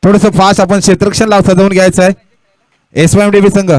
थोडस फास्ट आपण क्षेत्ररक्षण लाव सजवून घ्यायचं आहे एसवायएमडीबी संघ.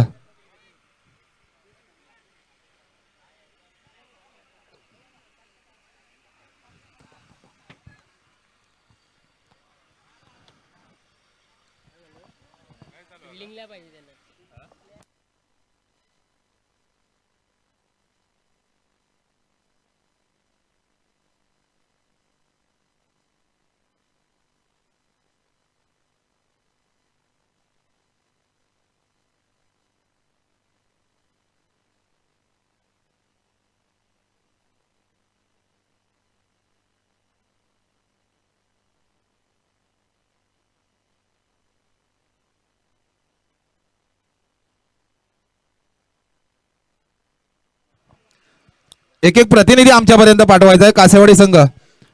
एक एक प्रतिनिधी आमच्यापर्यंत पाठवायचा आहे कासेवाडी संघ.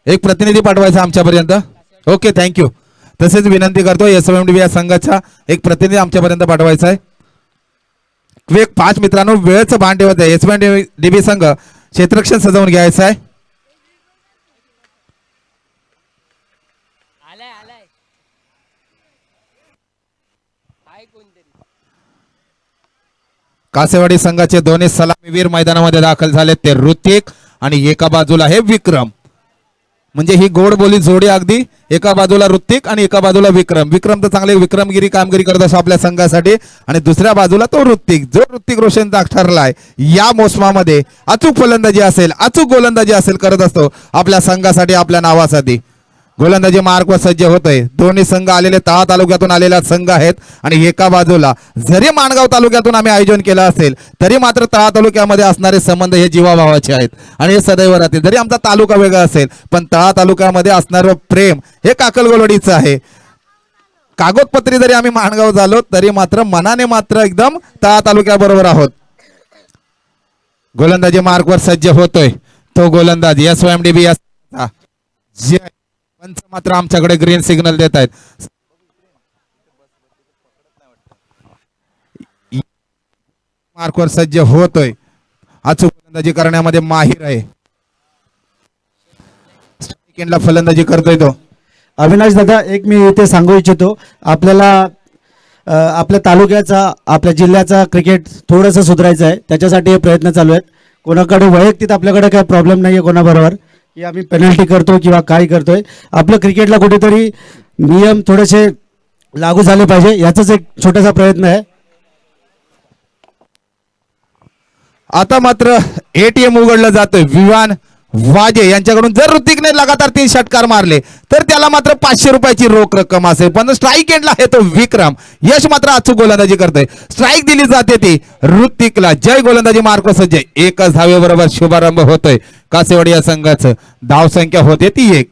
एक प्रतिनिधी पाठवायचा आमच्यापर्यंत. Okay thank you. तसेच विनंती करतो एसएमडीबी या संघाचा एक प्रतिनिधी आमच्यापर्यंत पाठवायचा आहे. क्विक 5 मित्रांनो वेळेचं भान ठेवत आहे. एसएमडीबी संघ क्षेत्ररक्षण सजवून घ्यायचं आहे. कासेवाडी संघाचे दोन्ही सलामीवीर मैदानामध्ये दाखल झाले ते ऋतिक आणि एका बाजूला हे विक्रम. म्हणजे ही गोड बोली जोडी अगदी. एका बाजूला ऋतिक आणि एका बाजूला विक्रम. विक्रम तर चांगले विक्रमगिरी कामगिरी करत असतो आपल्या संघासाठी आणि दुसऱ्या बाजूला तो ऋतिक जो ऋतिक रोशन ठरलाय या मोसमामध्ये अचूक फलंदाजी असेल अचूक गोलंदाजी असेल करत असतो आपल्या संघासाठी आपल्या नावासाठी. गोलंदाजी मार्कवर सज्ज होतोय. दोन्ही संघ आलेले तळा तालुक्यातून आलेला संघ आहेत आणि एका बाजूला जरी माणगाव तालुक्यातून आम्ही आयोजन केलं असेल तरी मात्र तळा तालुक्यामध्ये असणारे संबंध हे जीवाभावाचे आहेत आणि हे सदैव राहतील. जरी आमचा तालुका वेगळा असेल पण तळा तालुक्यामध्ये असणारं प्रेम हे काकलगोलवाडीचं आहे. कागदपत्री जरी आम्ही माणगाव झालो तरी मात्र मनाने मात्र एकदम तळा तालुक्याबरोबर आहोत. गोलंदाजी मार्कवर सज्ज होतोय तो गोलंदाज एसओएमडीबी पंच मात्र आमच्याकडे ग्रीन सिग्नल देत आहेत. मार्कवर सज्ज होतोय. अचूक फलंदाजी करण्यामध्ये माहिर आहे. सेकंडला फलंदाजी करतोय तो. अविनाश दादा एक मी इथे सांगू इच्छितो आपल्याला आपल्या तालुक्याचा आपल्या जिल्ह्याचा क्रिकेट थोडंसं सुधारायचं आहे. त्याच्यासाठी हे प्रयत्न चालू आहेत. कोणाकडे वैयक्तिक आपल्याकडे काही प्रॉब्लेम नाही आहे कोणाबरोबर की आम्ही पेनल्टी करतो किंवा काय करतोय. आपलं क्रिकेटला कुठेतरी नियम थोडेसे लागू झाले पाहिजे याचाच एक छोटासा प्रयत्न आहे. आता मात्र एटीएम उघडलं जातोय. विवान वाजे यांच्याकडून जर ऋतिकने लगातार 3 षटकार मारले तर त्याला मात्र 500 रुपयाची रोख रक्कम असेल. पण स्ट्राईक एंडला आहे तो विक्रम. यश मात्र अचूक गोलंदाजी करतोय. स्ट्राईक दिली जाते ती ऋतिकला. जय गोलंदाजी मार्क सज्ज. एकच धावेबरोबर शुभारंभ होतोय कासेवाडी या संघाचं. धावसंख्या होते ती 1.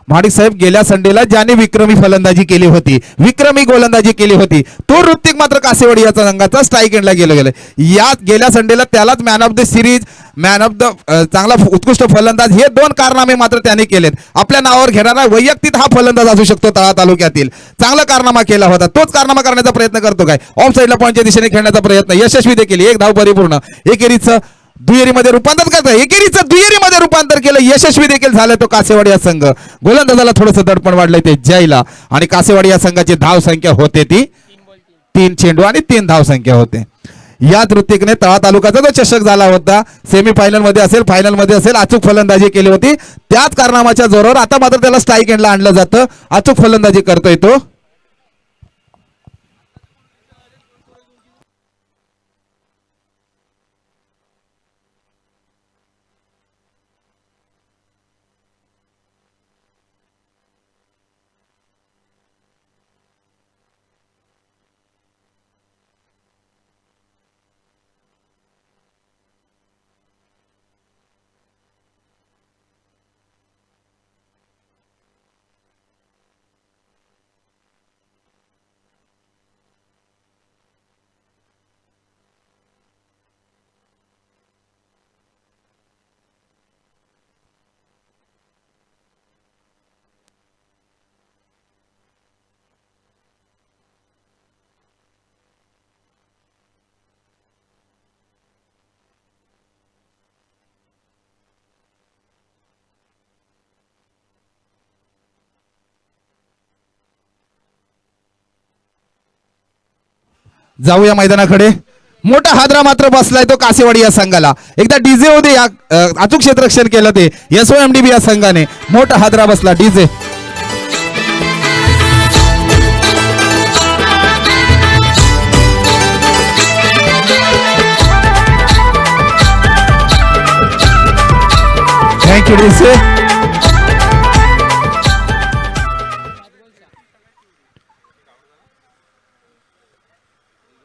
महाडिक साहेब गेल्या संडेला ज्याने विक्रमी फलंदाजी केली होती विक्रमी गोलंदाजी केली होती तो ऋतिक मात्र कासेवाडी या संघाचा स्ट्राईक एंडला गेलं. या गेल्या संडेला त्यालाच man of the series man of the चांगला उत्कृष्ट फलंदाज हे 2 कारनामे मात्र त्याने केलेत. आपल्या नावावर घेणारा वैयक्तिक हा फलंदाज असू शकतो तळा तालुक्यातील. चांगला कारनामा केला होता. तोच कारनामा करण्याचा प्रयत्न करतो काय ऑफ साईडला पॉईंटच्या दिशेने खेळण्याचा प्रयत्न यशस्वी देखील. 1 धाव परिपूर्ण. एकेरीचं दुहेरीमध्ये रूपांतर करतं. एकेरीचं दुहेरीमध्ये रूपांतर केलं. यशस्वी देखील झालं तो कासेवाडी या संघ. गोलंदाजाला थोडंसं दडपण वाढलंय ते जयला आणि कासेवाडी या संघाची धाव संख्या होते ती 3 चेंडू आणि 3 धाव संख्या होते. याच ऋतिकने तळा तालुक्याचा जो चषक झाला होता सेमीफायनल मध्ये असेल फायनल मध्ये असेल अचूक फलंदाजी केली होती. त्याच कारनामाच्या जोरावर आता मात्र त्याला स्ट्राईक एंडला आणलं जातं. अचूक फलंदाजी करतोय तो. जाऊया मैदानाकडे. मोठा हादरा मात्र बसलाय तो कासेवाडी या संघाला. एकदा डीजे होते या अचूक क्षेत्ररक्षण केलं ते SOMDB या संघाने. मोठा हादरा बसला डीजे. Thank you DJ.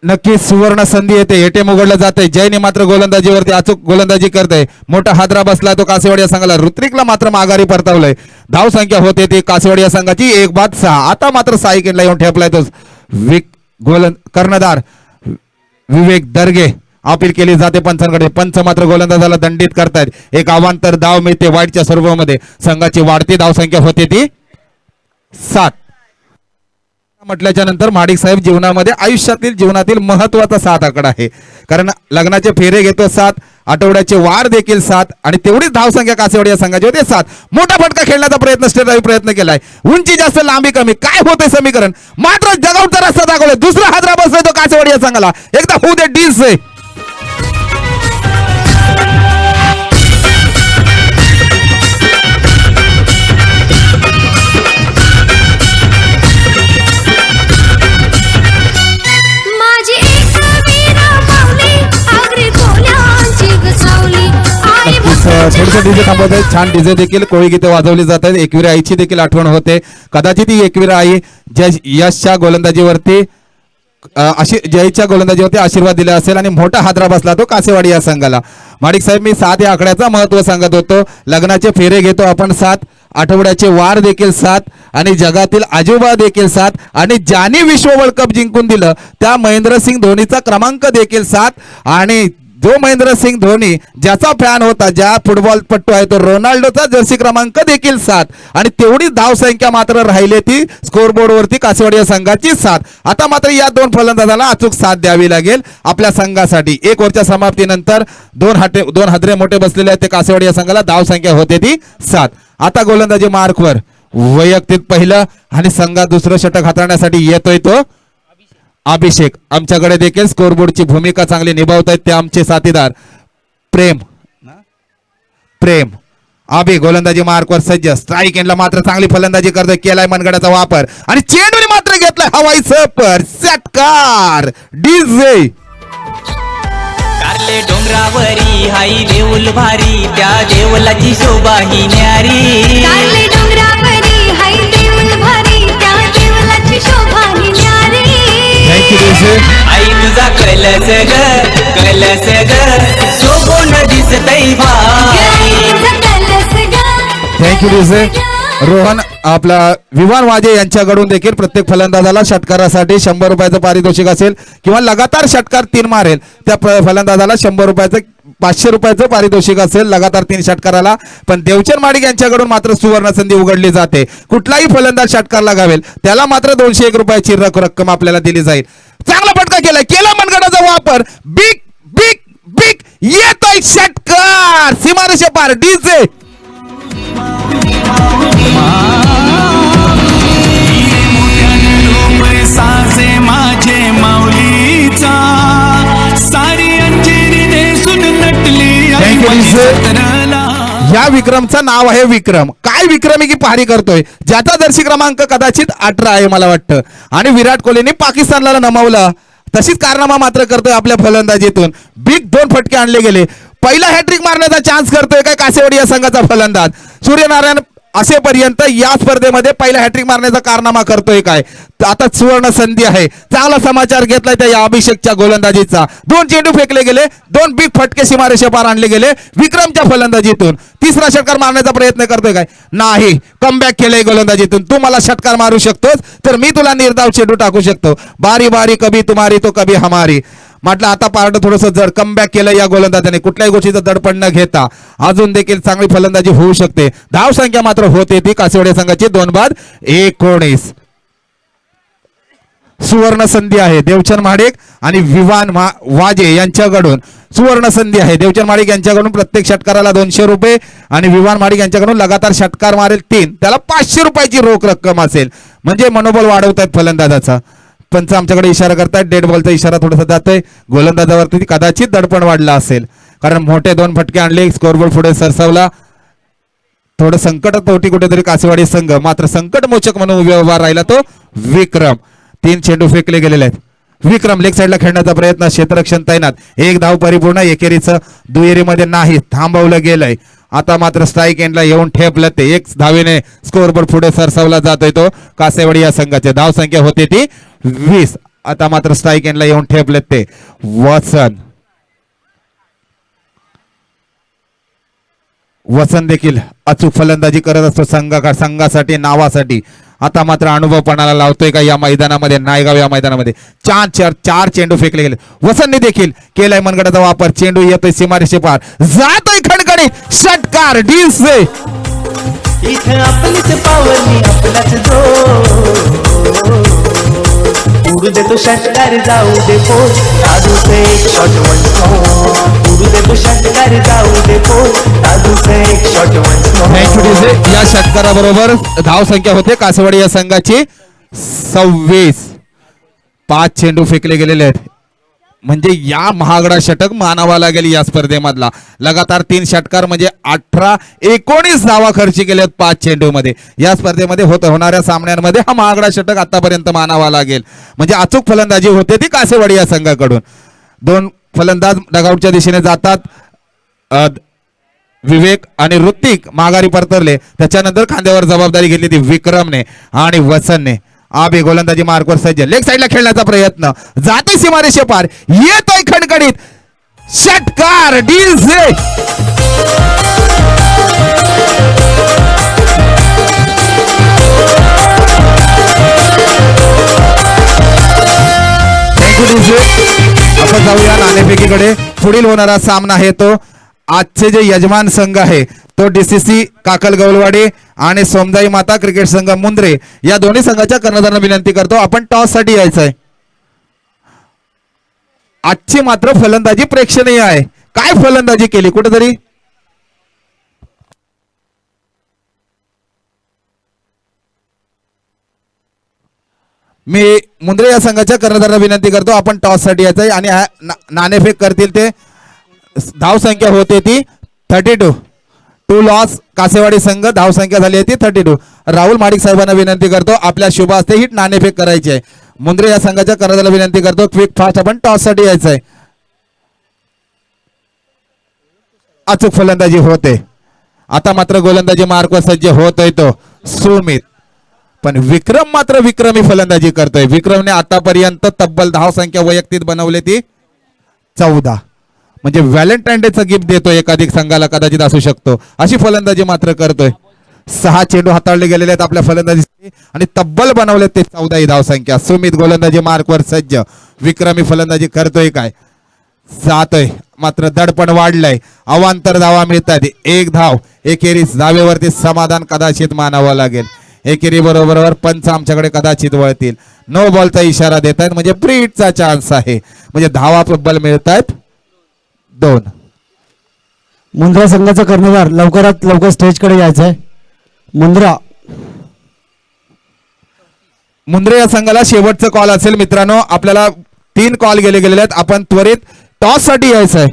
नक्कीच सुवर्ण संधी येते. एटीएम उघडलं जाते. जयने मात्र गोलंदाजीवरती अचूक गोलंदाजी करते. मोठा हादरा बसला तो कासेवाडी या संघाला. ऋत्विकला मात्र माघारी परतवलंय. धाव संख्या होते ती कासेवाडी या संघाची 1-6. आता मात्र 6 विकेटला येऊन ठेपलाय तो कर्णधार विवेक दर्गे. अपील केली जाते पंचांकडे. पंच मात्र गोलंदाजाला दंडित करतायत. एक अवांतर धाव मिळते वाईटच्या स्वरूपामध्ये. संघाची वाढती धाव संख्या होते ती 7. म्हटल्याच्या नंतर महाडिक साहेब जीवनातील जीवनातील महत्वाचा 7 आकडा आहे. कारण लग्नाचे फेरे घेतो 7, आठवड्याचे वार देखील 7 आणि तेवढीच धाव संख्या कासेवाडी या संघाची होते 7. मोठा फटका खेळण्याचा प्रयत्न स्टेट प्रयत्न केलाय. उंची जास्त लांबी कमी काय होते समीकरण मात्र जगावचा रस्ता दाखवलाय. दुसरा हादरा बसलाय तो कासेवाडी या संघाला. एकदा होऊ दे डीजे. थोडंसं डीजे थांबवत आहेत. छान डीजे देखील कोळी गीते वाजवली जात आहेत. एकविरा आईची देखील आठवण होते. कदाचित ही एकविरा आई यशच्या गोलंदाजीवरती जयच्या गोलंदाजीवरती आशीर्वाद दिला असेल आणि मोठा हादरा बसला तो कासेवाडी या संघाला. माडिक साहेब मी 7 या आकड्याचा महत्व सांगत होतो. लग्नाचे फेरे घेतो आपण 7, आठवड्याचे वार देखील 7 आणि जगातील आजोबा देखील 7 आणि ज्यांनी विश्व वर्ल्ड कप जिंकून दिलं त्या महेंद्रसिंग धोनीचा क्रमांक देखील 7 आणि जो महेंद्रसिंग धोनी ज्याचा फॅन होता ज्या फुटबॉलपट्टू आहे तो रोनाल्डोचा जर्सी क्रमांक देखील 7 आणि तेवढीच धाव संख्या मात्र राहिली ती स्कोरबोर्ड वरती कासेवाडी या संघाची 7. आता मात्र या 2 फलंदाजाला अचूक साथ द्यावी लागेल आपल्या संघासाठी. 1 ओव्हरच्या समाप्तीनंतर 2 हादरे मोठे बसलेले आहेत ते कासेवाडी या संघाला. धाव संख्या होते ती 7. आता गोलंदाजी मार्कवर वैयक्तिक पहिलं आणि संघात दुसरं षटक हाताळण्यासाठी येतोय तो अभिषेक. आमच्याकडे देखील स्कोरबोर्डची भूमिका चांगली निभावत आहेत ते आमचे साथीदार प्रेम अभि. गोलंदाजी मार्कवर सज्ज. स्ट्राईक एंडला मात्र चांगली फलंदाजी करतोय. केलाय मनगडाचा वापर आणि चेंडूने मात्र घेतलाय हवाई सपर. षटकार डीजे. कारले डोंगरावरी हाई देऊल भारी त्या देवलाची शोभा ही न्यारी. कारले डोंगरावरी हाई देऊल भारी त्या देवलाची शोभा ही न्यारी. Thank you DJ. आई तुझा कलस ग शोभून दिसतई भाई. Thank you DJ. रोहन आपला विवान वाजे यांच्याकडून देखील प्रत्येक फलंदाजाला षटकारासाठी 100 रुपयाचं पारितोषिक असेल किंवा लगातार षटकार 3 मारेल त्या फलंदाजाला 100 रुपयाचं 500 रुपयाचं पारितोषिक असेल लगातार 3 षटकाराला. पण देवचंद माडिक यांच्याकडून मात्र सुवर्ण संधी उघडली जाते. कुठलाही फलंदाज षटकार लगावेल त्याला मात्र 201 रुपयाची रक्कम आपल्याला दिली जाईल. चांगला फटका केला मनगडाचा वापर. बिग बिग बिग येतोय षटकार सीमारेषे पार. डीजे. साजे माझे माऊलीचा सारी अंजिरी नेसून नटली. या विक्रमचं नाव आहे विक्रम. काय विक्रमी की पारी करतोय ज्याचा जर्सी क्रमांक कदाचित 18 आहे मला वाटतं. आणि विराट कोहलीने पाकिस्तानला नमवलं तशीच कारनामा मात्र करतोय आपल्या फलंदाजीतून. बिग 2 फटके आणले गेले. पहिला हॅट्रिक मारण्याचा चान्स करतोय काय कासेवाडी या संघाचा फलंदाज. सूर्यनारायण असेपर्यंत या स्पर्धेमध्ये पहिला हॅट्रिक मारण्याचा कारनामा करतोय काय. आता सुवर्ण संधी आहे. चांगला समाचार घेतलाय त्या या अभिषेकच्या गोलंदाजीचा. 2 चेंडू फेकले गेले. 2 बिग फटके सीमारेषे पार आणले गेले विक्रमच्या फलंदाजीतून. तिसरा षटकार मारण्याचा प्रयत्न करतोय काय नाही. कमबॅक केलंय गोलंदाजीतून. तू मला षटकार मारू शकतोस तर मी तुला निर्धाव चेंडू टाकू शकतो. बारी बारी कभी तुम्हारी तो कभी हमारी. म्हटलं आता पार्ट थोडंसं जड. कमबॅक केलं या गोलंदाजाने. कुठल्याही गोष्टीचं दडपण न घेता अजून देखील चांगली फलंदाजी होऊ शकते. धाव संख्या मात्र होते ती कासेवाडी संघाची 2-19. सुवर्ण संधी आहे देवचंद माडिक आणि विवान वाजे यांच्याकडून. सुवर्ण संधी आहे देवचंद माडिक यांच्याकडून प्रत्येक षटकाराला 200 रुपये आणि विवान माडिक यांच्याकडून लगातार षटकार मारेल 3 त्याला 500 रुपयाची रोख रक्कम असेल. म्हणजे मनोबल वाढवत आहेत फलंदाजाचा. पंच आमच्याकडे इशारा करतायत, डेड बॉलचा इशारा थोडासा जातोय गोलंदाजावरती, कदाचित दडपण वाढला असेल कारण मोठे 2 फटके आणले, स्कोरबोर्ड पुढे सरसावला. थोडं संकटात होती कुठेतरी कासेवाडी संघ, मात्र संकटमोचक म्हणून उभा राहिला तो विक्रम. 3 चेंडू फेकले गेलेले आहेत. विक्रम लेग साईडला खेळण्याचा प्रयत्न, क्षेत्ररक्षण तैनात, 1 धाव परिपूर्ण, एकेरीचं दुहेरीमध्ये नाही, थांबवलं गेलंय. आता मात्र स्ट्राईक एंडला येऊन ठेपलं ते, 1 धावेने स्कोरबोर्ड पुढे सरसावला जातोय तो कासेवाडी या संघाचे. धाव संख्या होती ती 20. आता मात्र स्ट्राईक एंडला येऊन ठेपलेत ते वसन देखील अचूक फलंदाजी करत असतो संघासाठी, नावासाठी. आता मात्र अनुभव पणाला लावतोय का या मैदानामध्ये, नायगाव या मैदानामध्ये. 4 चेंडू फेकले गेले. वसंतने देखील केलाय मनगटाचा वापर, चेंडू येतोय सीमारेषे पार, जातोय खणखणीत षटकार डील्स. इथे आपलीच पावली आपलाच जो उडू दे तो षटकार जाऊ दे पोच दादूचे एक शॉट वन्स उडू दे तो षटकार जाऊ दे पोच दादूचे एक शॉट वन्स. या षटकाराबरोबर धाव संख्या होते कासेवाडी या संघाची 26. 5 चेंडू फेकले गेलेले आहेत, म्हणजे या महागडा षटक मानावा लागेल या स्पर्धेमधला. लगातार 3 षटकार म्हणजे 18-19 धावा खर्ची केल्यात 5 चेंडू मध्ये. या स्पर्धेमध्ये होणाऱ्या सामन्यांमध्ये हा महागडा षटक आतापर्यंत मानावा लागेल. म्हणजे अचूक फलंदाजी होते ती कासेवाडी या संघाकडून. 2 फलंदाज डगआउटच्या दिशेने जातात, विवेक आणि ऋत्विक माघारी परतरले. त्याच्यानंतर खांद्यावर जबाबदारी घेतली ती विक्रमने आणि वसनने. आबे गोलंदाजी मार्कवर सज्ज, लेग साईडला खेळण्याचा प्रयत्न, जाते सीमारेषे पार, येतोय खणखणीत षटकार डील्स. आपण जाऊया नाणेफेकीकडे. पुढील होणारा सामना आहे तो आजचे जे यजमान संघ आहे तो DCC काकल गवलवाडी आणि सोमदाई माता क्रिकेट संघ मुंद्रे या दोन्ही संघाच्या कर्णधारांना विनंती करतो, आपण टॉस साठी यायचं आहे. आजची मात्र फलंदाजी प्रेक्षणीय आहे. काय फलंदाजी केली, कुठेतरी मी मुंद्रे या संघाच्या कर्णधारांना विनंती करतो, आपण टॉस साठी यायचं आहे. आणि नाणेफेक करतील ते. धाव संख्या होते ती 32. 2 लॉस कासेवाडी संघ, धाव संख्या झाली आहे ती 32. राहुल माडिक साहेबांना विनंती करतो, आपल्या शुभ हस्ते ही नाणेफेक करायची आहे. मुंद्रे या संघाच्या कर्णधाराला विनंती करतो, क्विक फास्ट आपण टॉस साठी यायचं आहे. अचूक फलंदाजी होते. आता मात्र गोलंदाजी मार्कवर सज्ज होतोय तो सुमित, पण विक्रम मात्र विक्रमी फलंदाजी करतोय. विक्रमने आतापर्यंत तब्बल धाव संख्या वैयक्तिक बनवली ती 14. म्हणजे व्हॅलेंटाईन डेचं गिफ्ट देतोय एकाधिक संघाला, कदाचित असू शकतो अशी फलंदाजी मात्र करतोय. 6 चेंडू हाताळले गेलेले आहेत आपल्या फलंदाजी आणि तब्बल बनवले ते 14 धाव संख्या. सुमित गोलंदाजी मार्कवर सज्ज, विक्रमी फलंदाजी करतोय काय, जातोय मात्र दडपण वाढलंय. अवांतर धावा मिळतात, 1 धाव. एकेरीस धावेवरती समाधान कदाचित मानावं लागेल. एकेरी बरोबर पंच आमच्याकडे कदाचित वळतील. नो बॉलचा इशारा देत आहेत, म्हणजे प्री हिटचा चान्स आहे. म्हणजे धावा तब्बल मिळत आहेत 2. मुंद्रा संघाचा कर्णधार लवकरात लवकर स्टेजकडे यायचा आहे. मुंद्रे या संघाला शेवटचा कॉल असेल मित्रांनो. आपल्याला 3 कॉल गेलेले आहेत, आपण त्वरित टॉस साठी यायचं आहे.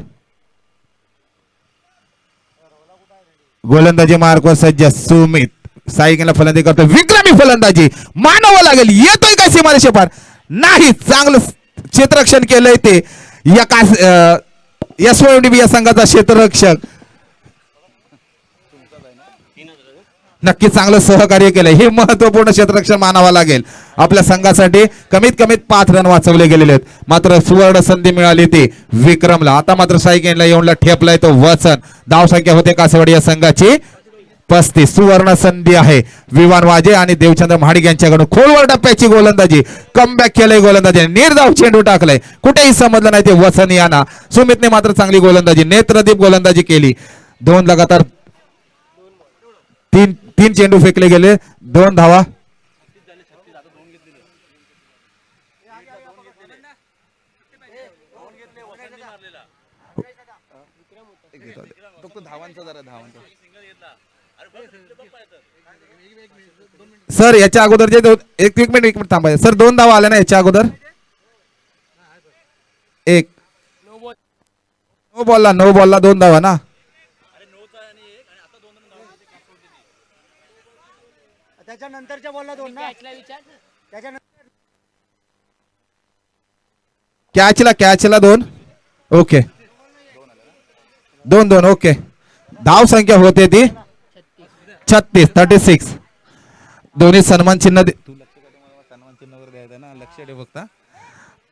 गोलंदाजी मार्कवर सज्ज सुमित, साईला फलंदाजी करतो, विक्रमी फलंदाजी मानावं लागेल. येतोय का सीमारेषे पार, नाही. चांगलं क्षेत्ररक्षण केलंय ते या SYMDB या संघाचा क्षेत्ररक्षक. नक्की चांगलं सहकार्य केलंय, हे महत्वपूर्ण क्षेत्ररक्षण मानावं लागेल. आपल्या संघासाठी कमीत कमी 5 रन वाचवले गेलेले आहेत. मात्र सुवर्ण संधी मिळाली ती विक्रमला. आता मात्र स्ट्राईक एंडला येऊनला ठेपलाय तो वचन. धाव संख्या होते कासेवाडी या संघाची 35. सुवर्ण संधी आहे. विवान वाजे आणि देवचंद्र महाडिक यांच्याकडून खोलवर टप्प्याची गोलंदाजी, कमबॅक केलंय गोलंदाजी, निर्धाव चेंडू टाकलाय, कुठेही समजलं नाही ते वसन याना. सुमितने मात्र चांगली गोलंदाजी, नेत्रदीप गोलंदाजी केली. 2 लगातार 3 चेंडू फेकले गेले, 2 धावा. सर याच्या अगोदर जे एक मिनिट थांबायचं सर, 2 धावा आल्या ना याच्या अगोदर. एक नो बॉलला 2 धावा ना. त्याच्यानंतरच्या बॉलला 2 ना. कॅचला 2. ओके, 2-2. ओके, धाव संख्या होते ती 36. दोन्ही सन्मान चिन्ह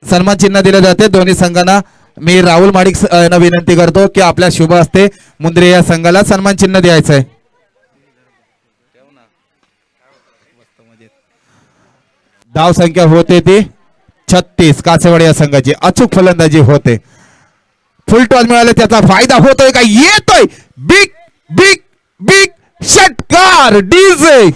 सन्मान चिन्ह दिले जाते दोन्ही संघांना. मी राहुल माडिक यांना विनंती करतो की आपल्या शुभ हस्ते मुंद्रे या संघाला सन्मान चिन्ह द्यायचं आहे. धाव संख्या होते ती 36. कासेवाडी या संघाची अचूक फलंदाजी होते. फुल टॉस मिळाले, त्याचा फायदा होतोय का? येतोय बिग बिग बिग षटकार. डीजे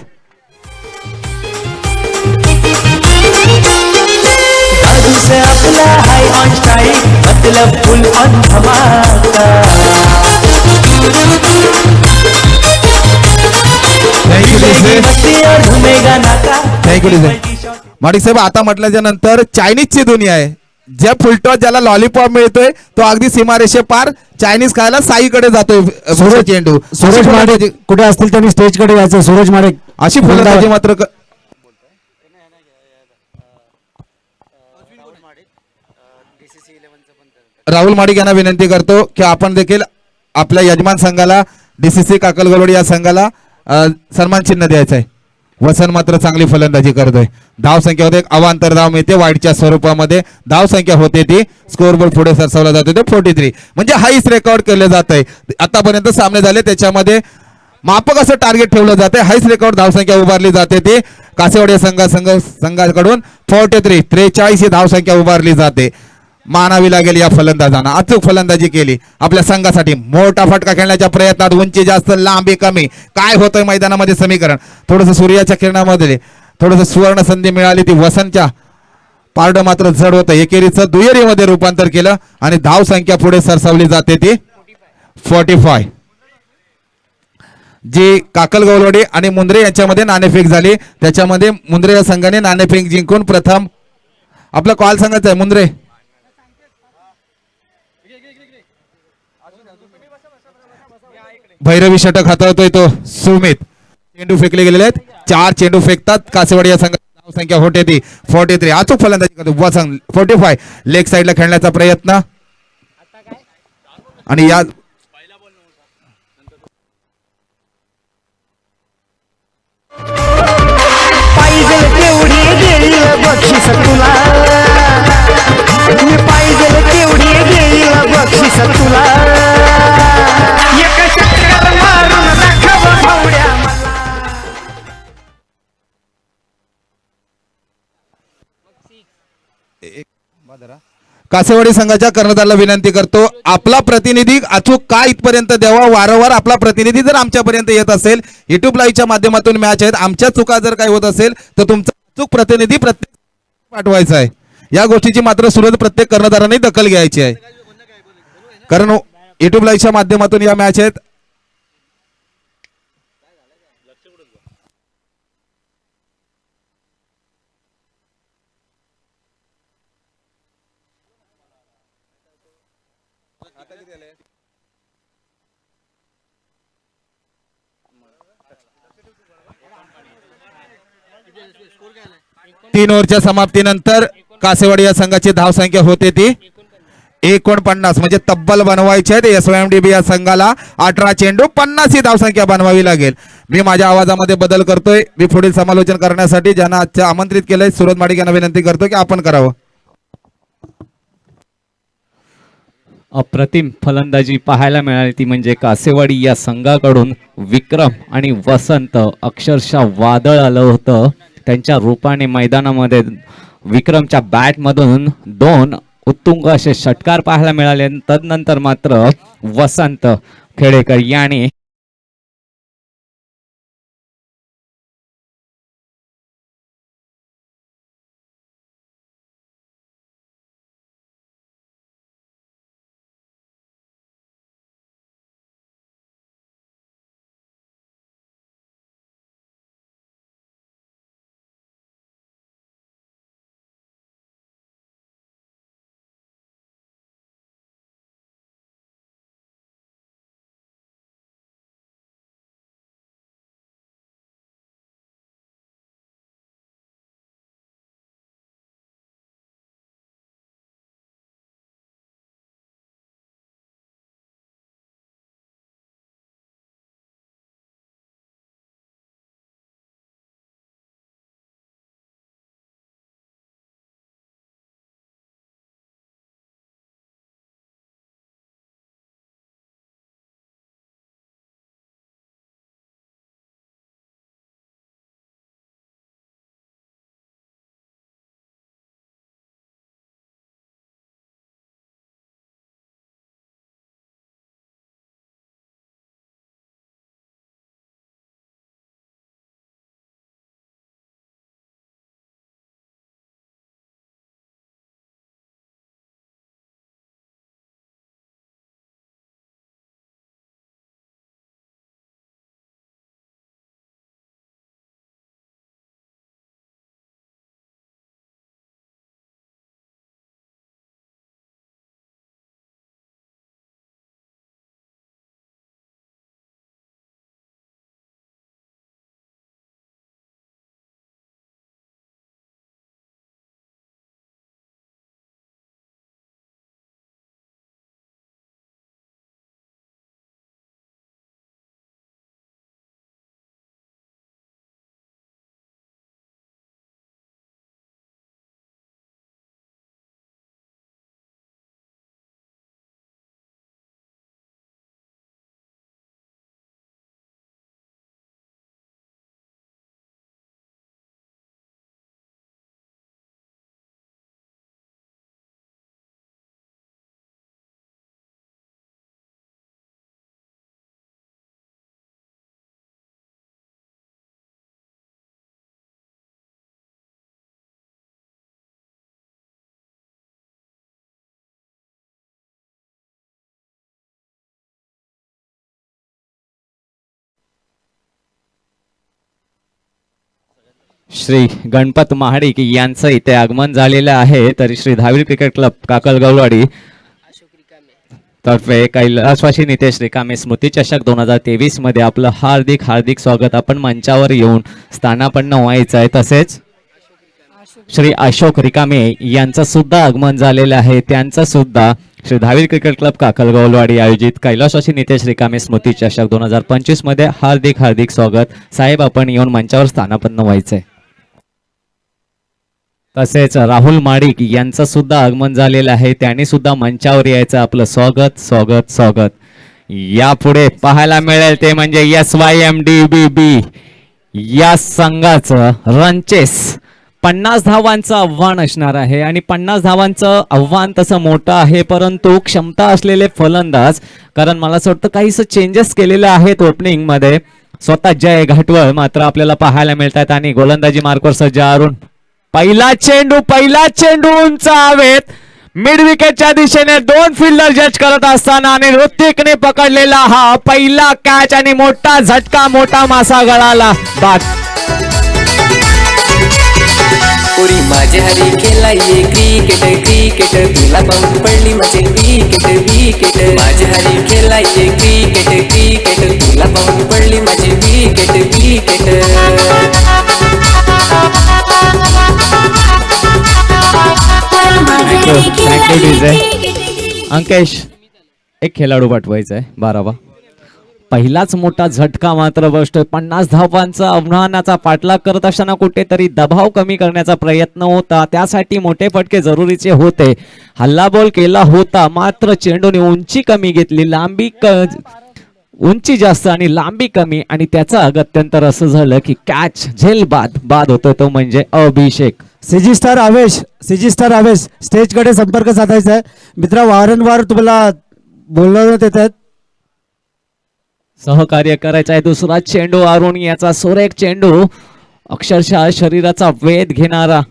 जादू से अपना हाई ऑन स्ट्राइक, मतलब फुल ऑन धमाका. थँक्यू मस्ती और घूमेगा नाका. माडिक साहेब, आता म्हटल्याच्या नंतर चायनीजची दुनिया आहे. ज्या फुलटॉस ज्याला लॉलीपॉप मिळतोय तो अगदी सीमारेषे पार चायनीज खायला साईकडे जातोय. चेंडू सूरज माडे कुठे असतील त्यांनी स्टेजकडे यायचं. सूरज माडे अशी फलंदाजी मात्र राहुल माडिक यांना विनंती करतो की आपण देखील आपल्या यजमान संघाला DCC काकलगोलवाडी या संघाला सन्मान चिन्ह द्यायचं आहे. वसन मात्र चांगली फलंदाजी करतोय. धाव संख्या होते, अवांतर धाव मिळते वाईटच्या स्वरूपामध्ये. धाव संख्या होते ती, स्कोरबोर्ड पुढे सरसवला जातो ते 43. म्हणजे हाईस रेकॉर्ड केलं जात आहे. आतापर्यंत सामने झाले त्याच्यामध्ये मापक असं टार्गेट ठेवलं जाते. हाईस रेकॉर्ड धाव संख्या उभारली जाते ती कासेवाडी संघाकडून 43. 43 ही धाव संख्या उभारली जाते. मानावी लागेल या फलंदाजांना. अचूक फलंदाजी केली आपल्या संघासाठी. मोठा फटका खेळण्याच्या प्रयत्नात उंची जास्त लांबी कमी. काय होतंय मैदानामध्ये समीकरण? थोडंसं सूर्याच्या किरणामध्ये थोडंसं सुवर्ण संधी मिळाली ती वसंतच्या. पारड मात्र जड होतं. एकेरीचं दुहेरीमध्ये रूपांतर केलं आणि धाव संख्या पुढे सरसावली जाते ती 45. जी काकलगोलवाडी आणि मुंद्रे यांच्यामध्ये नाणेफेक झाली. त्याच्यामध्ये मुंद्रे या संघाने नाणेफेक जिंकून प्रथम आपला कॉल सांगायचा आहे. मुंद्रे भैरवी षटक हाताळतोय तो सुमित. चेंडू फेकले गेलेले आहेत. 4 चेंडू फेकतात कासेवाडी या संघाची. धाव संख्या होते ती 43. अचूक फलंदाजी करतो वसंत. 45 लेग साईडला खेळण्याचा प्रयत्न आणि या पाहिजे तेवढी गेली बक्षीस तुला. मी पाहिजे तेवढी गेली बक्षीस तुला. एक चक्कर मारून दाखव भावड्या मला. कासेवाडी संघाच्या कर्णधाराला विनंती करतो आपला प्रतिनिधी अचूक का इथपर्यंत द्यावा. वारंवार आपला प्रतिनिधी जर आमच्यापर्यंत येत असेल, युट्यूब लाईव्हच्या माध्यमातून मॅच आहेत, आमच्या चुका जर काही होत असेल तर तुमचा अचूक प्रतिनिधी प्रत्येक पाठवायचा आहे. या गोष्टीची मात्र सुरुवात प्रत्येक कर्णधाराने दखल घ्यायची आहे. कारण युट्यूब लाईव्हच्या माध्यमातून या मॅच आहेत. तीन ओव्हरच्या समाप्तीनंतर कासेवाडी या संघाची धाव संख्या होते ती 49. म्हणजे तब्बल बनवायचे आहेत SYMDB या संघाला. 18 चेंडू 50 ही धाव संख्या बनवावी लागेल. मी माझ्या आवाजामध्ये बदल करतोय. मी पुढील समालोचन करण्यासाठी ज्यांना आजच्या आमंत्रित केलंय सूरज माडिक यांना विनंती करतो की आपण करावं. अप्रतिम फलंदाजी पाहायला मिळाली ती म्हणजे कासेवाडी या संघाकडून. विक्रम आणि वसंत अक्षरशः वादळ आलं होतं त्यांच्या रूपाने मैदानामध्ये. विक्रमच्या बॅटमधून 2 उत्तुंग असे षटकार पाहायला मिळाले. तदनंतर मात्र वसंत खेडेकर याने श्री गणपत महाडिक यांचं इथे आगमन झालेलं आहे. तरी श्री धावीर क्रिकेट क्लब काकलगौलवाडी तर्फे कैलासवासी नितेश रिकामे स्मृती चषक 2023 मध्ये आपलं हार्दिक हार्दिक स्वागत. आपण मंचावर येऊन स्थानापन्न व्हायचं आहे. तसेच श्री अशोक रिकामे यांचं सुद्धा आगमन झालेलं आहे. त्यांचं सुद्धा श्री धावीर क्रिकेट क्लब काकलगौलवाडी आयोजित कैलासवासी नितेश रिकामे स्मृती चषक 2025 मध्ये हार्दिक हार्दिक स्वागत. साहेब आपण येऊन मंचावर स्थानापन्न व्हायचंय. तसेच राहुल माडिक यांचं सुद्धा आगमन झालेलं आहे. त्यांनी सुद्धा मंचावर यायचं. आपलं स्वागत स्वागत स्वागत. यापुढे पाहायला मिळेल ते म्हणजे SYMDBB या संघाचं रनचेस 50 धावांचं आव्हान असणार आहे. आणि 50 धावांचं आव्हान तसं मोठं आहे, परंतु क्षमता असलेले फलंदाज, कारण मला असं वाटतं काहीसं चेंजेस केलेले आहेत ओपनिंग मध्ये. स्वतः जय घाटवळ मात्र आपल्याला पाहायला मिळतात. आणि गोलंदाजी मार्कवर सज्ज अरुण. पहिला चेंडू उंच हवेत मिड विकेटच्या दिशेने 2 फिल्डर जज करत असताना आणि ऋतिकने पकडलेला हा पहिला कॅच आणि मोठा झटका, मोठा मासा गळाला. बाद. पुरी माझे हरी खेळला ये क्रिकेट क्रिकेट तुला पाहून पडली माझे विकेट माझे हरी खेळला ये क्रिकेट क्रिकेट तुला पाहून पडली माझी विकेट अंकेश एक खेळाडू पाठवायचा आहे 12वा. पहिलाच मोठा झटका मात्र बसतोय. 50 धावांचा आव्हानाचा पाठलाग करत असताना कुठेतरी दबाव कमी करण्याचा प्रयत्न होता. त्यासाठी मोठे फटके जरुरीचे होते. हल्लाबोल केला होता, मात्र चेंडूने उंची कमी घेतली. उंची जास्त आणि लांबी कमी, आणि त्याचा गत्यंतर असं झालं की कॅच झेल बाद होतो तो म्हणजे अभिषेक. सीजी स्टार आवेश स्टेज कडे संपर्क साधायचा आहे. मित्रा वारंवार तुम्हाला बोलवण्यात येत आहेत. सहकार्य करायचा आहे. दुसरा चेंडू अरुण याचा सुरेख चेंडू, अक्षरशः शरीराचा वेध घेणारा.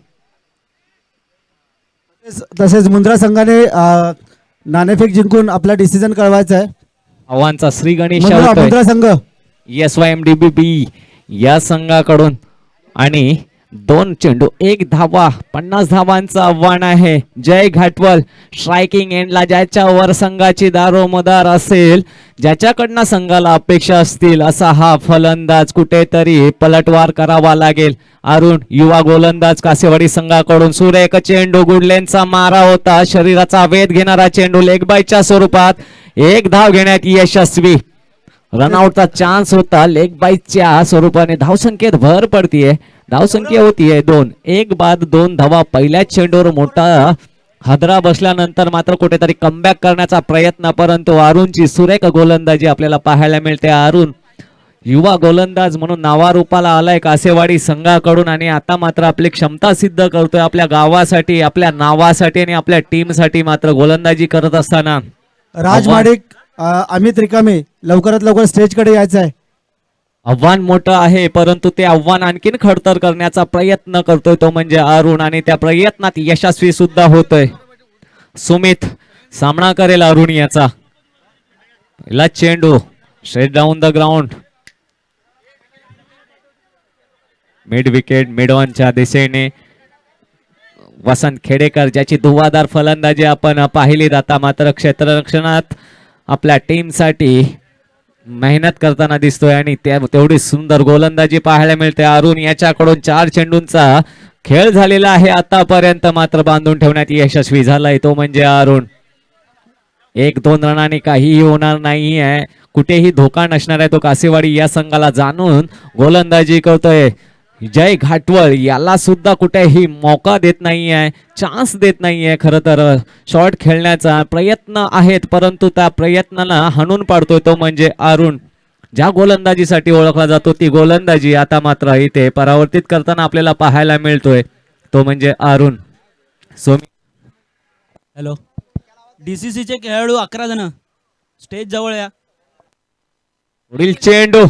तसेच मुंद्रा संघाने नाणेफेक जिंकून आपला डिसिजन कळवायचा आहे. आव्हानचा श्री गणेश मुंद्रा संघ SYMDBB या संघाकडून. आणि 2 चेंडू 1 धावा, 50 धावांचं आव्हान आहे. जय घाटवल स्ट्रायकिंग एंडला, ज्याच्यावर संघाची दारोमदार असेल, ज्याच्याकडनं संघाला अपेक्षा असतील असा हा फलंदाज कुठेतरी पलटवार करावा लागेल. अरुण युवा गोलंदाज कासेवाडी संघाकडून. सुरेख चेंडू, गुडलेनचा मारा होता. शरीराचा वेध घेणारा चेंडू लेग बायच्या स्वरूपात 1 धाव घेण्यात यशस्वी. रनआउटचा चान्स होता लेग बाईच्या स्वरूपाने. धावसंख्येत भर पडतीये. धावसंख्या होतीये 2. 1 बाद 2 धावा. पहिल्या चेंडूवर मोठा हादरा बसल्यानंतर मात्र कुठेतरी कमबॅक करण्याचा प्रयत्न, परंतु अरुणची सुरेख गोलंदाजी आपल्याला पाहायला मिळते. अरुण युवा गोलंदाज म्हणून नावारूपाला आलाय कासेवाडी संघाकडून, आणि आता मात्र आपली क्षमता सिद्ध करतोय आपल्या गावासाठी, आपल्या नावासाठी आणि आपल्या टीमसाठी. मात्र गोलंदाजी करत असताना राज माडिक, अमित रिकामे लवकरात लवकर स्टेज कडे यायचं आहे. आव्हान मोठं आहे, परंतु ते आव्हान आणखीन खडतर करण्याचा प्रयत्न करतोय तो म्हणजे अरुण, आणि त्या प्रयत्नात यशस्वी सुद्धा होतोय. सुमित सामना करेल अरुण याचा. पहिला चेंडू straight down the ground, mid wicket mid ऑनच्या दिशेने. वसंत खेडेकर ज्याची धुवाधार फलंदाजी आपण पाहिली जाता, मात्र क्षेत्ररक्षणात आपल्या टीमसाठी मेहनत करताना दिसतोय आणि तेवढी सुंदर गोलंदाजी पाहायला मिळते. अरुण याच्याकडून 4 चेंडूंचा खेळ झालेला आहे आतापर्यंत, मात्र बांधून ठेवण्यात यशस्वी झालाय तो म्हणजे अरुण. 1-2 रनाने काहीही होणार नाही आहे, कुठेही धोका नसणार आहे तो कासेवाडी या संघाला जाणून गोलंदाजी करतोय. जय घाटवळ याला सुद्धा कुठेही मौका देत नाही आहे, चान्स देत नाही आहे. खरं तर शॉट खेळण्याचा प्रयत्न आहेत, परंतु त्या प्रयत्नाला हाणून पाडतोय तो म्हणजे अरुण. ज्या गोलंदाजीसाठी ओळखला जातो ती गोलंदाजी आता मात्र इथे परावर्तित करताना आपल्याला पाहायला मिळतोय तो म्हणजे अरुण. हॅलो, DCCचे खेळाडू 11 जण स्टेज जवळ या. पुढील चेंडू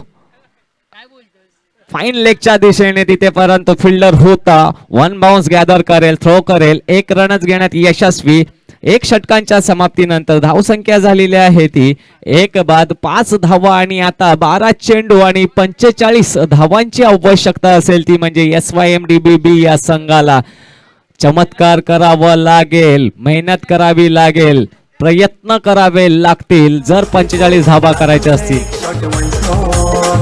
फाईन लेगच्या दिशेने तिथे, परंतु फिल्डर होता. 1 बाउन्स गॅदर करेल, थ्रो करेल, 1 रनच घेण्यात यशस्वी. एक षटकांच्या समाप्तीनंतर धावसंख्या झालेली आहे ती 1 बाद 5 धावा आणि आता 12 चेंडू आणि 45 धावांची आवश्यकता असेल ती म्हणजे SYMDBB या संघाला चमत्कार करावा लागेल, मेहनत करावी लागेल, प्रयत्न करावे लागतील जर 45 धावा करायच्या असतील. Shot once more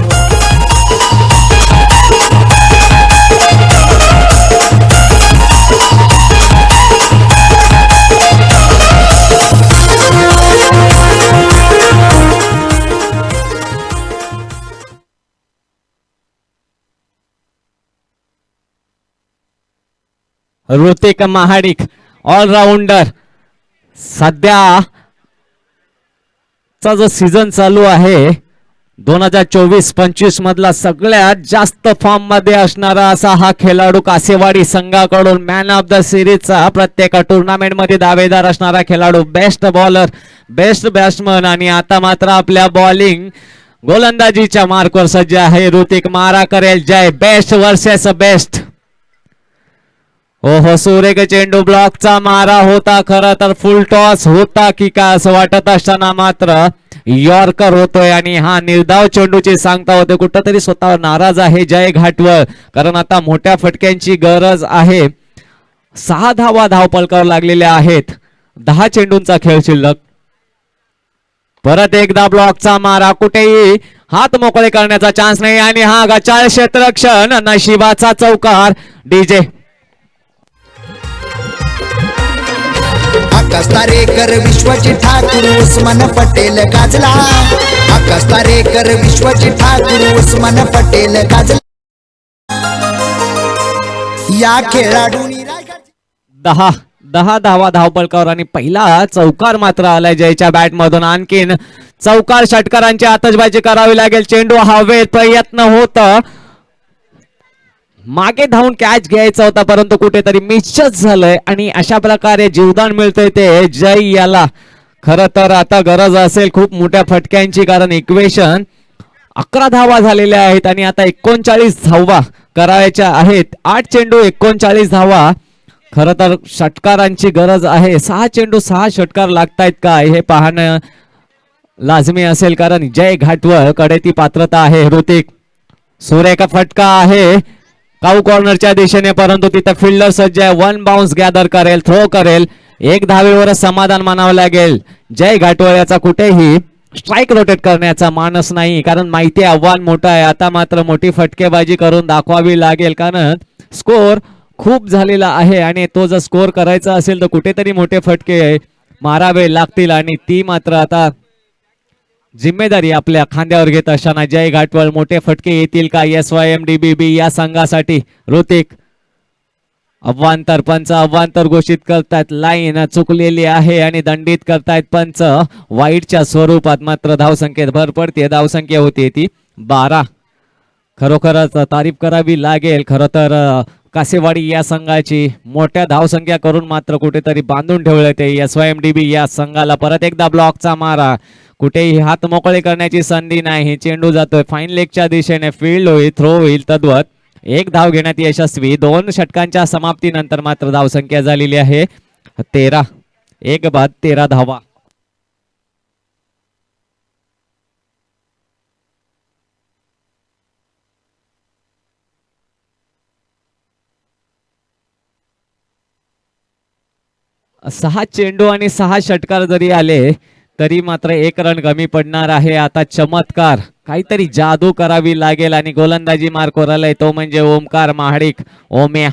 Hrithik Mahadik allrounder सध्या चा जो सीझन चालू आहे 2024-25 मधला सगळ्यात जास्त फॉर्म मध्ये असणारा असा हा खेळाडू कासेवाडी संघाकडून मॅन ऑफ द सिरीजचा प्रत्येक टुर्नामेंट मध्ये दावेदार असणारा खेळाडू, बेस्ट बॉलर, बेस्ट बॅट्समन आणि आता मात्र आपल्या बॉलिंग गोलंदाजीच्या मार्कवर सज्ज आहे ऋतिक. मारा करेल जय, बेस्ट वर्सेस बेस्ट. ओहो, सुरेख चेंडू, ब्लॉकचा मारा होता, खरं तर फुल टॉस होता की काय असं वाटत असताना मात्र यॉर्कर होतोय आणि हा निर्धाव चेंडूची सांगता होते. कुठंतरी स्वतःवर नाराज आहे जय घाटवळ, कारण आता मोठ्या फटक्यांची गरज आहे. 6 धावा धावपलकावर लागलेल्या आहेत, 10 चेंडूंचा खेळ शिल्लक. परत एकदा ब्लॉकचा मारा, कुठेही हात मोकळे करण्याचा चान्स नाही आणि हा गचाळ क्षेत्ररक्षण, नशिबाचा चौकार. डीजे आकाश तारेकर विश्वाची ठाकूर उस्मान पटेल गाजला. आकाश तारेकर विश्वाची ठाकूर उस्मान पटेल गाजला. या खेळाडूंनी 10 धावा धावपलकावर आणि पहिला चौकार मात्र आलाय जयच्या बॅट मधून. आणखीन चौकार षटकारांची आतषबाजी करावी लागेल. चेंडू हवेत, प्रयत्न होत मागे धावून कॅच घ्यायचा होता परंतु कुठेतरी मिसच झालंय आणि अशा प्रकारे जीवदान मिळतंय ते जय याला. खरं तर आता गरज असेल खूप मोठ्या फटक्यांची, कारण इक्वेशन 11 धावा झालेल्या आहेत आणि आता 39 धावा करायच्या आहेत. 8 चेंडू 39 धावा. खरं तर षटकारांची गरज आहे. 6 चेंडू 6 षटकार लागतायत का हे पाहणं लाजमी असेल, कारण जय घाटवळ कडे ती पात्रता आहे. ऋतिक, सुरेख फटका आहे काऊ कॉर्नरच्या दिशेने, परंतु तिथे फिल्डर सज्ज आहे. 1 बाउन्स गॅदर करेल, थ्रो करेल. 1 धावेवर समाधान मानावं लागेल. जय घाटवळ याचा कुठेही स्ट्राईक रोटेट करण्याचा मानस नाही, कारण माहिती आव्हान मोठं आहे. आता मात्र मोठी फटकेबाजी करून दाखवावी लागेल, कारण स्कोर खूप झालेला आहे आणि तो जर स्कोर करायचा असेल तर कुठेतरी मोठे फटके मारावे लागतील आणि ती मात्र आता जिम्मेदारी आपल्या खांद्यावर घेत असताना जय घाटवळ. मोठे फटके येतील का SYMDBB या संघासाठी? ऋतिक, अव्वांतर, पंच अव्वांतर घोषित करतायत. लाईन चुकलेली आहे आणि दंडित करतायत पंच वाईटच्या स्वरूपात. मात्र धावसंख्येत भर पडते, धावसंख्या होती ती 12. खरोखरच तारीफ करावी लागेल खरं तर कासेवाडी या संघाची. मोठ्या धावसंख्या करून मात्र कुठेतरी बांधून ठेवले ते SYMDB या संघाला. परत एकदा ब्लॉकचा मारा, कुठेही हात मोकळे करण्याची संधी नाही. चेंडू जातोय फाईन लेगच्या दिशेने, फील्ड होईल, थ्रो होईल तद्वत. 1 धाव घेण्यात यशस्वी. 2 षटकांच्या समाप्तीनंतर मात्र धावसंख्या झालेली आहे 13. 1 बाद 13 धावा. सहा चेंडू आणि 6 षटकार जरी आले तरी मात्र 1 रन कमी पडणार आहे. आता चमत्कार, काहीतरी जादू करावी लागेल आणि गोलंदाजी मार्कवर आलाय तो म्हणजे ओमकार महाडिक. ओम्या,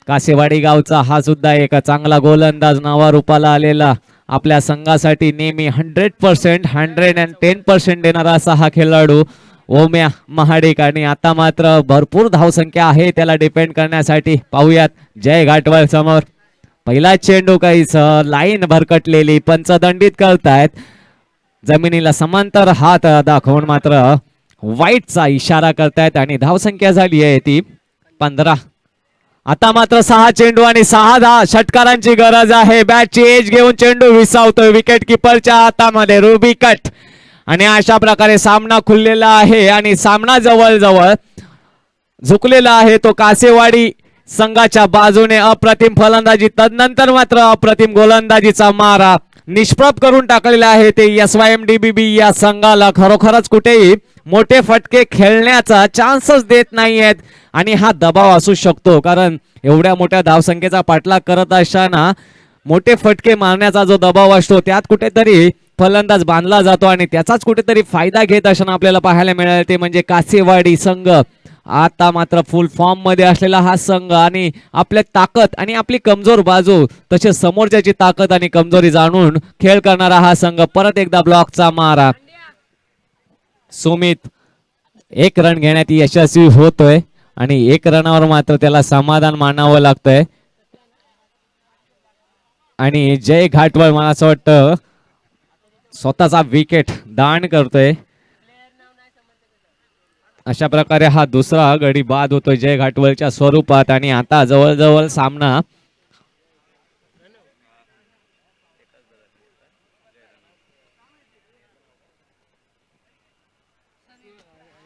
कासेवाडी गावचा हा सुद्धा एक चांगला गोलंदाज, नावा रूपाला आलेला, आपल्या संघासाठी नेहमी 100% 110% देणारा असा हा खेळाडू ओम्या महाडिक. आणि आता मात्र भरपूर धावसंख्या आहे त्याला डिपेंड करण्यासाठी. पाहूयात जय घाटवळ समोर. पहिला चेंडू काहीच लाईन भरकटलेली, पंच दंडित करतायत. जमिनीला समांतर हात दाखवून मात्र वाईटचा इशारा करतायत आणि धावसंख्या झाली आहे ती 15. आता मात्र 6 चेंडू आणि 6 षटकारांची गरज आहे. बॅटची एज घेऊन चेंडू विसावतोय विकेट किपरच्या हातामध्ये. रुबी कट आणि अशा प्रकारे सामना खुललेला आहे आणि सामना जवळ जवळ झुकलेला आहे तो कासेवाडी संघाच्या बाजूने अप्रतिम फलंदाजी, तदनंतर मात्र अप्रतिम गोलंदाजीचा मारा निष्प्रभ करून टाकलेला आहे ते SYMDBB या संघाला. खरोखरच कुठेही मोठे फटके खेळण्याचा चान्सच देत नाहीयेत आणि हा दबाव असू शकतो, कारण एवढ्या मोठ्या धावसंख्येचा पाठलाग करत असताना मोठे फटके मारण्याचा जो दबाव असतो त्यात कुठेतरी फलंदाज बांधला जातो आणि त्याचाच कुठेतरी फायदा घेत असताना आपल्याला पाहायला मिळाले ते म्हणजे कासेवाडी संघ. आता मात्र फुल फॉर्म मध्ये असलेला हा संघ आणि आपल्या ताकद आणि आपली कमजोर बाजू तसेच समोरच्याची ताकद आणि कमजोरी जाणून खेळ करणारा हा संघ. परत एकदा ब्लॉकचा मारा. सुमित 1 रन घेण्यात यशस्वी होतोय आणि 1 रनावर मात्र त्याला समाधान मानावं लागतंय आणि जय घाटवळ मला असं वाटतं स्वतःचा विकेट दान करतोय. अशा प्रकारे हा दुसरा गडी बाद होतोय जय घाटवळच्या स्वरूपात आणि आता जवळजवळ सामना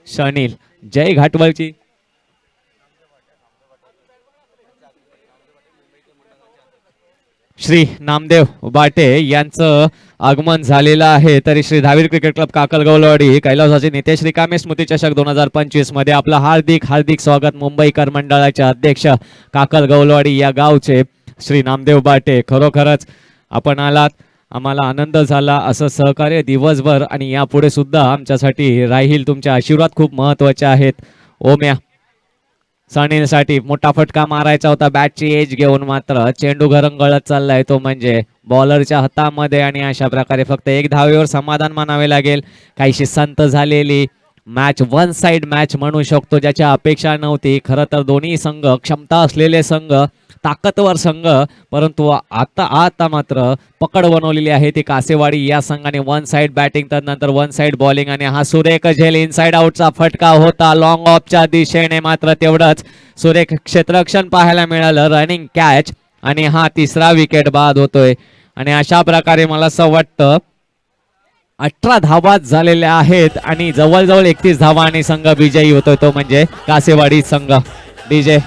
शनील जय घाटवळची श्री नामदेव बाटे यांचं आगमन झालेलं आहे. तरी श्री धावीर क्रिकेट क्लब काकलगौलवाडी कैलासाचे नेते श्री कामे स्मृती चषक 2025 मध्ये आपलं हार्दिक हार्दिक स्वागत. मुंबईकर मंडळाचे अध्यक्ष काकलगौलवाडी या गावचे श्री नामदेव बाटे, खरोखरच आपण आलात, आम्हाला आनंद झाला. असं सहकार्य दिवसभर आणि यापुढे सुद्धा आमच्यासाठी राहील. तुमचे आशीर्वाद खूप महत्वाचे आहेत. ओम्या सनीलसाठी मोठा फटका मारायचा होता बॅटची एज घेऊन, मात्र चेंडू घरंगळत चाललाय तो म्हणजे बॉलरच्या हातामध्ये आणि अशा प्रकारे फक्त 1 धावेवर समाधान मानावे लागेल. काहीशी संत झालेली मॅच, वन साइड मॅच म्हणू शकतो, ज्याच्या अपेक्षा नव्हती. खरं तर दोन्ही संघ क्षमता असलेले संघ, ताकदवर संघ, परंतु आता मात्र पकड बनवलेली आहे ती कासेवाडी या संघाने. वन साइड बॅटिंग तर नंतर वन साइड बॉलिंग आणि हा सुरेख झेल इनसाइड आउटचा फटका होता लॉंग ऑफच्या दिशेने, मात्र तेवढंच सुरेख क्षेत्ररक्षण पाहायला मिळालं, रनिंग कॅच आणि हा तिसरा विकेट बाद होतोय. आणि अशा प्रकारे मला असं वाटतं 18 धावा झालेल्या आहेत आणि जवळजवळ 31 धावा आणि संघ विजयी होतोय तो म्हणजे कासेवाडी संघ. डीजे